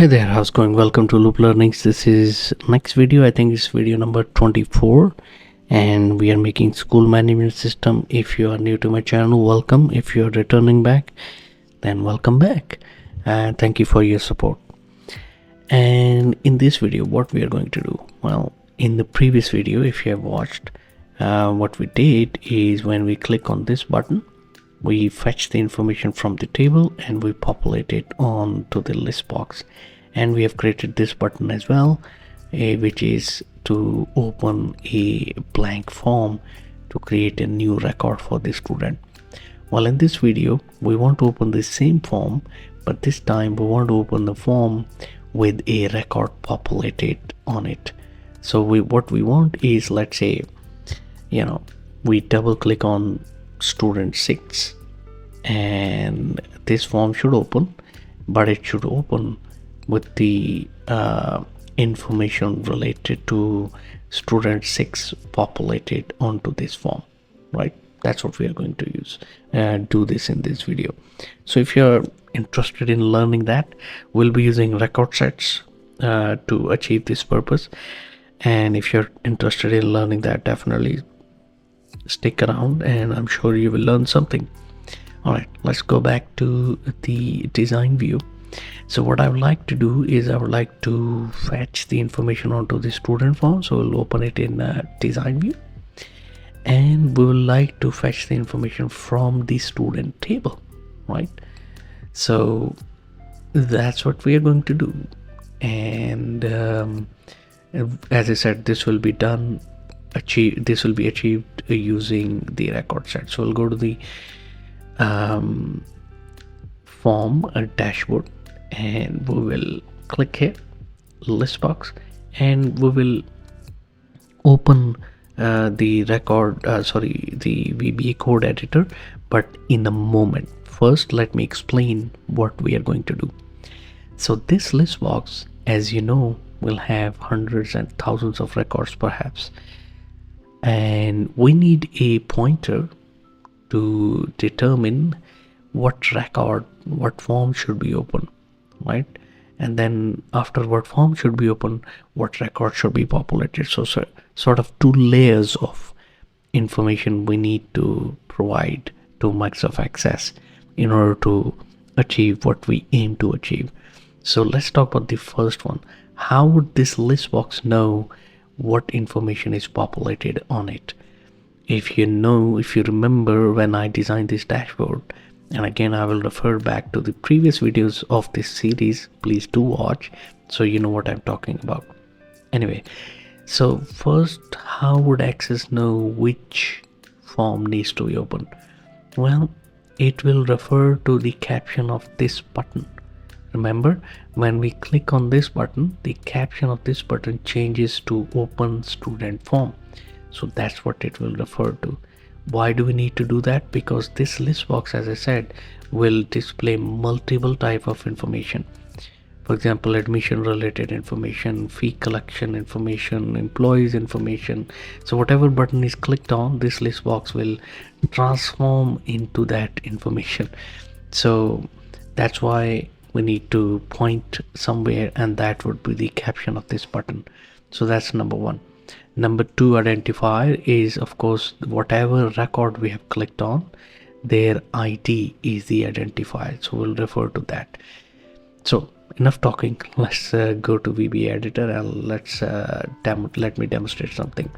Hey there, how's it going? Welcome to Loop Learnings. This is next video. I think it's video number 24, and we are making school management system. If you are new to my channel, welcome. If you are returning back, then welcome back. Thank you for your support. And in this video, what we are going to do, well, in the previous video, if you have watched, what we did is when we click on this button, we fetch the information from the table and we populate it onto the list box. And we have created this button as well, which is to open a blank form to create a new record for the student. Well, in this video, we want to open the same form, but this time we want to open the form with a record populated on it. So what we want is, let's say, we double click on student 6 and this form should open, but it should open with the information related to student 6 populated onto this form, right? That's what we are going to use do this in this video. So if you're interested in learning that, we'll be using Recordsets to achieve this purpose. And if you're interested in learning that, definitely stick around and I'm sure you will learn something. All right, let's go back to the design view. So what I would like to do is I would like to fetch the information onto the student form. So we'll open it in design view, and we would like to fetch the information from the student table, right? So that's what we are going to do. And as I said, this will be achieved using the record set. So we'll go to the form dashboard, and we will click here, ListBox, and we will open the VBA code editor, but in a moment. First, let me explain what we are going to do. So this ListBox, as you know, will have hundreds and thousands of records perhaps, and we need a pointer to determine what form should be open, right? And then after what form should be open, what record should be populated. So sort of two layers of information we need to provide to Microsoft Access in order to achieve what we aim to achieve. So let's talk about the first one. How would this list box know what information is populated on it? If you remember when I designed this dashboard, and again I will refer back to the previous videos of this series, please do watch so you know what I'm talking about. Anyway, so first, how would Access know which form needs to be open? Well, it will refer to the caption of this button. Remember, when we click on this button, the caption of this button changes to open student form. So that's what it will refer to. Why do we need to do that? Because this list box, as I said, will display multiple type of information. For example, admission related information, fee collection information, employees information. So whatever button is clicked on, this list box will transform into that information. So that's why we need to point somewhere, and that would be the caption of this button. So that's number one. Number two identifier is, of course, whatever record we have clicked on, their ID is the identifier. So we'll refer to that. So enough talking. Let's go to VBA editor and let me demonstrate something.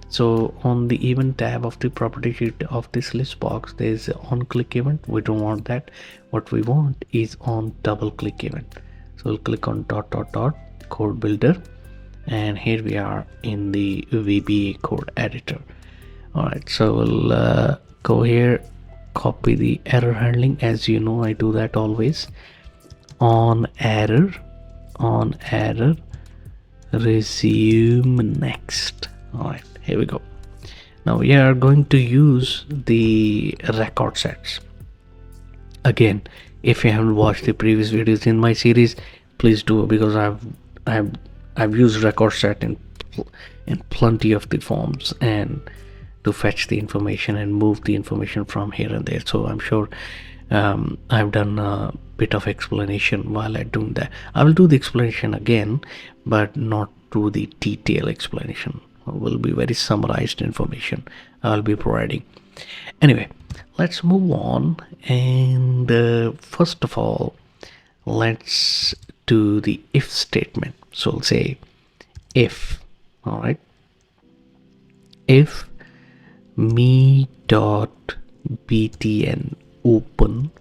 So on the event tab of the property sheet of this list box, there's on click event. We don't want that. What we want is on double click event. So we'll click on ... code builder, and here we are in the VBA code editor. All right, so we'll go here, copy the error handling. As you know, I do that always. On error, resume next. All right, here we go. Now we are going to use the record sets. Again, if you haven't watched the previous videos in my series, please do, because I've used record set in plenty of the forms, and to fetch the information and move the information from here and there. So I'm sure I've done a bit of explanation while I'm doing that. I will do the explanation again, but not do the detailed explanation. It will be very summarized information I'll be providing. Anyway, let's move on. And first of all, let's do the if statement. So I'll say if, all right, if me dot btn open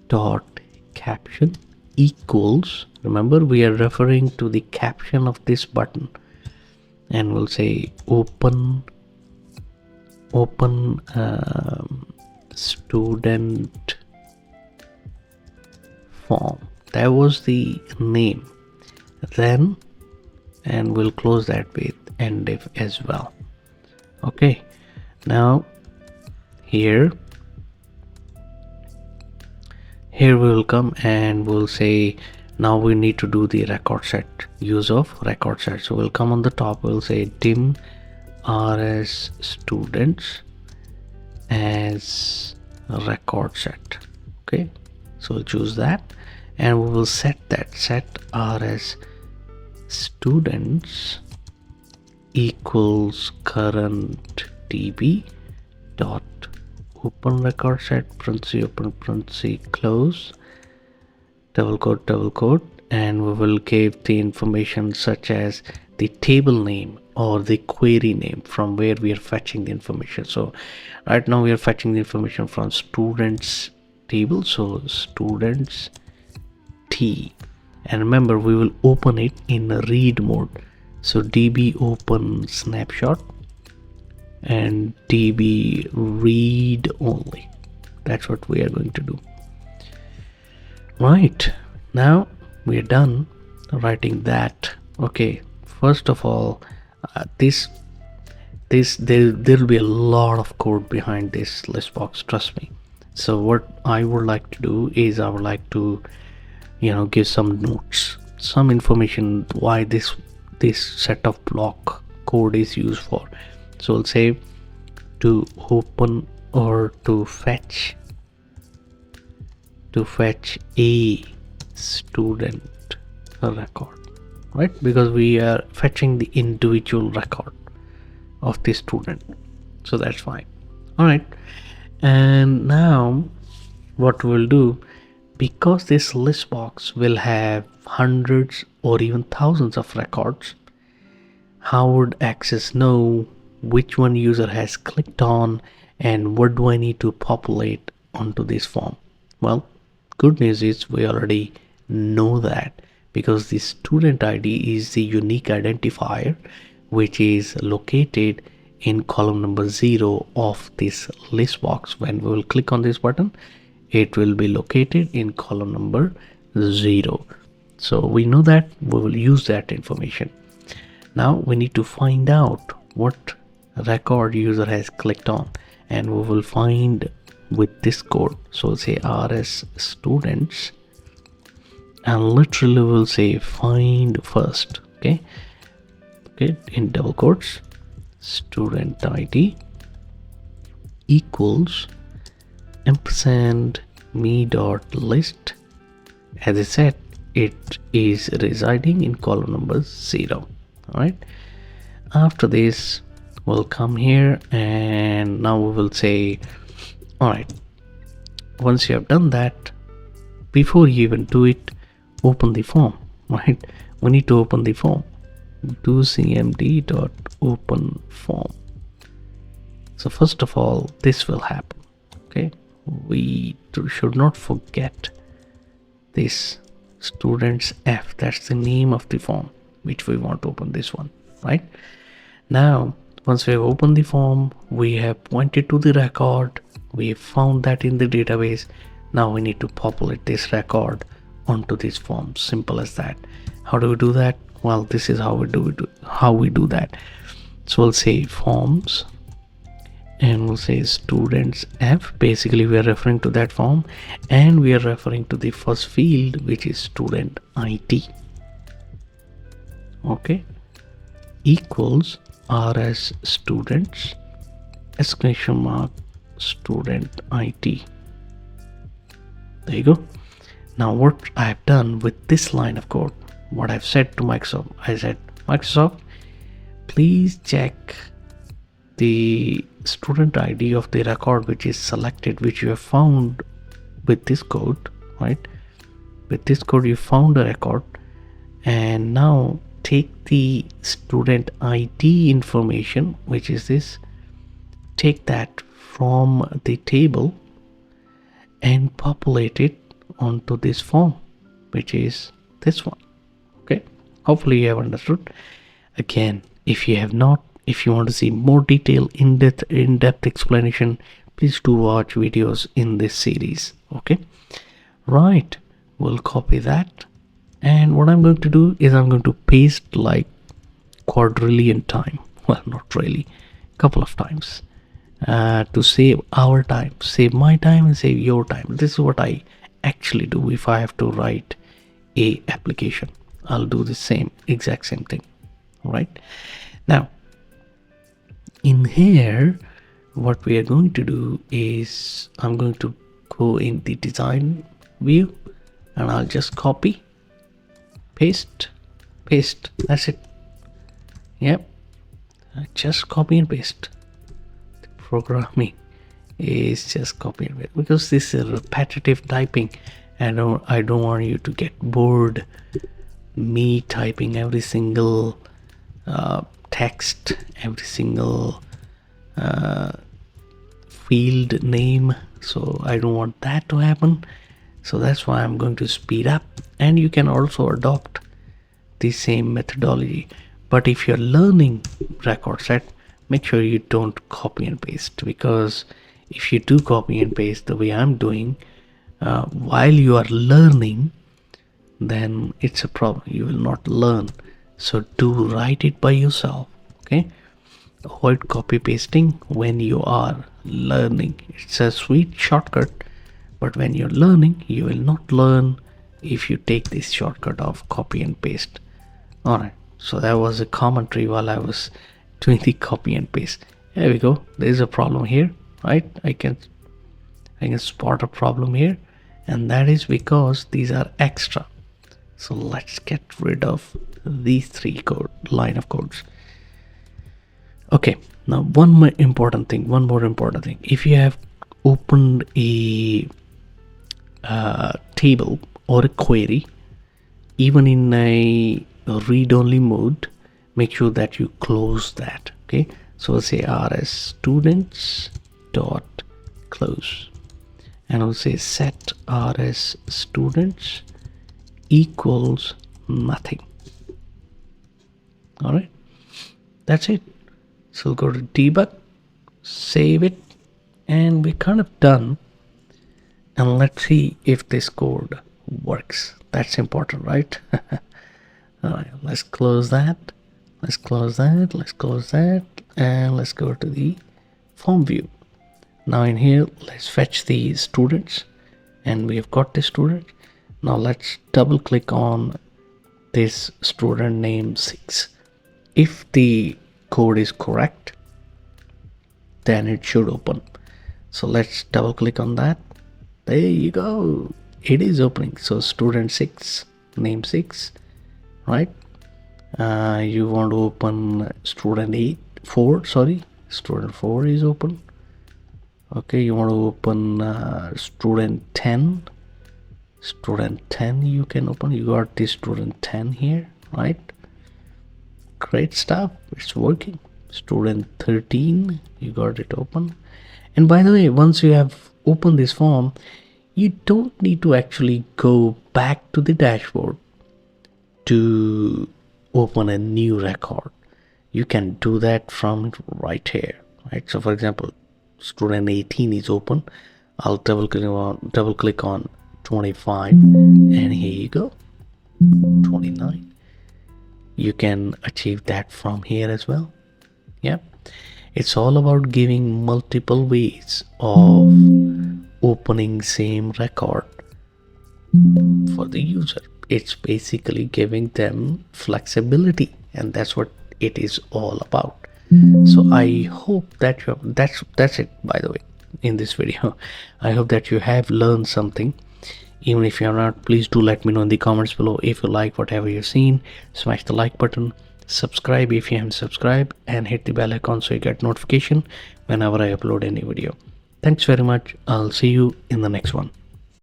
dot caption equals, remember we are referring to the caption of this button, and we'll say open student form. That was the name then, and we'll close that with end if as well. Okay, now here we will come and we'll say now we need to do the record set, use of record set. So we'll come on the top, we'll say dim rs students as record set. Okay, so we'll choose that, and we will set that, set rs students equals current db dot open record set parenthesis open parenthesis close double quote, and we will give the information such as the table name or the query name from where we are fetching the information. So right now we are fetching the information from students table, so students t, and remember we will open it in read mode. So db open snapshot and db read only. That's what we are going to do. Right, now we are done writing that. Okay, first of all, there'll be a lot of code behind this ListBox, trust me. So what I would like to do is I would like to give some notes, some information why this set of block code is used for. So I'll say to open or to fetch a student record, right? Because we are fetching the individual record of the student, so that's fine. All right, and now what we'll do, because this list box will have hundreds or even thousands of records, how would Access know which one user has clicked on and what do I need to populate onto this form? Well, good news is we already know that, because the student ID is the unique identifier which is located in column number 0 of this list box. When we will click on this button, it will be located in column number 0. So we know that, we will use that information. Now we need to find out what record user has clicked on, and we will find with this code. So we'll say rs students, and literally we'll say find first. Okay, in double quotes, student ID equals ampersand me dot list. As I said, it is residing in column number 0. All right, after this we'll come here, and now we will say, all right, once you have done that, before you even do it, open the form. Right, we need to open the form. Do cmd dot open form. So first of all, this will happen. Okay, we should not forget this students f, that's the name of the form which we want to open, this one. Right, now once we have opened the form, we have pointed to the record, we have found that in the database. Now we need to populate this record onto this form. Simple as that. How do we do that? Well, this is how we do that. So we'll say forms, and we'll say students f. Basically we are referring to that form, and we are referring to the first field which is student ID. Okay, equals rs students exclamation mark student ID. There you go. Now what I've done with this line of code, what I've said to Microsoft, I said, Microsoft, please check the student ID of the record which is selected, which you have found with this code, right? With this code you found a record, and now take the student ID information, which is this, take that from the table and populate it onto this form, which is this one. Okay, hopefully you have understood. Again, if you have not, if you want to see more detailed in-depth explanation, please do watch videos in this series. Okay, right, we'll copy that, and what I'm going to do is I'm going to paste like quadrillion time, well, not really, couple of times, to save our time, save my time and save your time. This is what I actually do if I have to write a application. I'll do the same exact same thing. All right, now in here what we are going to do is I'm going to go in the design view and I'll just copy, paste, paste. That's it. Yep, just copy and paste. The programming is just copy and paste because this is repetitive typing, and I don't want you to get bored me typing every single text, every single field name. So I don't want that to happen. So that's why I'm going to speed up, and you can also adopt the same methodology. But if you're learning Recordset, make sure you don't copy and paste, because if you do copy and paste the way I'm doing while you are learning, then it's a problem. You will not learn. So do write it by yourself. Okay, avoid copy pasting when you are learning. It's a sweet shortcut, but when you're learning, you will not learn if you take this shortcut of copy and paste. All right, so that was a commentary while I was doing the copy and paste. There we go. There's a problem here, right? I can spot a problem here, and that is because these are extra. So let's get rid of these three line of codes. Okay, now one more important thing. If you have opened a table or a query, even in a read-only mode, make sure that you close that. Okay, so we'll say rs students dot close, and we'll say set rs students equals nothing. All right, that's it. So we'll go to debug, save it, and we're kind of done. And let's see if this code works. That's important, right? All right, let's close that. Let's close that. Let's close that, and let's go to the form view. Now in here, let's fetch the students, and we have got the student. Now let's double click on this student name 6. If the code is correct, then it should open. So let's double click on that. There you go, it is opening. So student 6, name 6, right? You want to open student 4, sorry, student 4 is open. Okay, you want to open student 10. Student 10 you can open. You got this student 10 here, right? Great stuff, it's working. Student 13, you got it open. And by the way, once you have opened this form, you don't need to actually go back to the dashboard to open a new record. You can do that from right here, right? So for example, student 18 is open. I'll double click on 25, and here you go, 29. You can achieve that from here as well. Yeah, it's all about giving multiple ways of opening same record for the user. It's basically giving them flexibility, and that's what it is all about. So I hope that you have, that's it by the way in this video. I hope that you have learned something. Even if you're not, please do let me know in the comments below. If you like whatever you've seen, smash the like button, subscribe if you haven't subscribed, and hit the bell icon so you get notification whenever I upload any video. Thanks very much. I'll see you in the next one.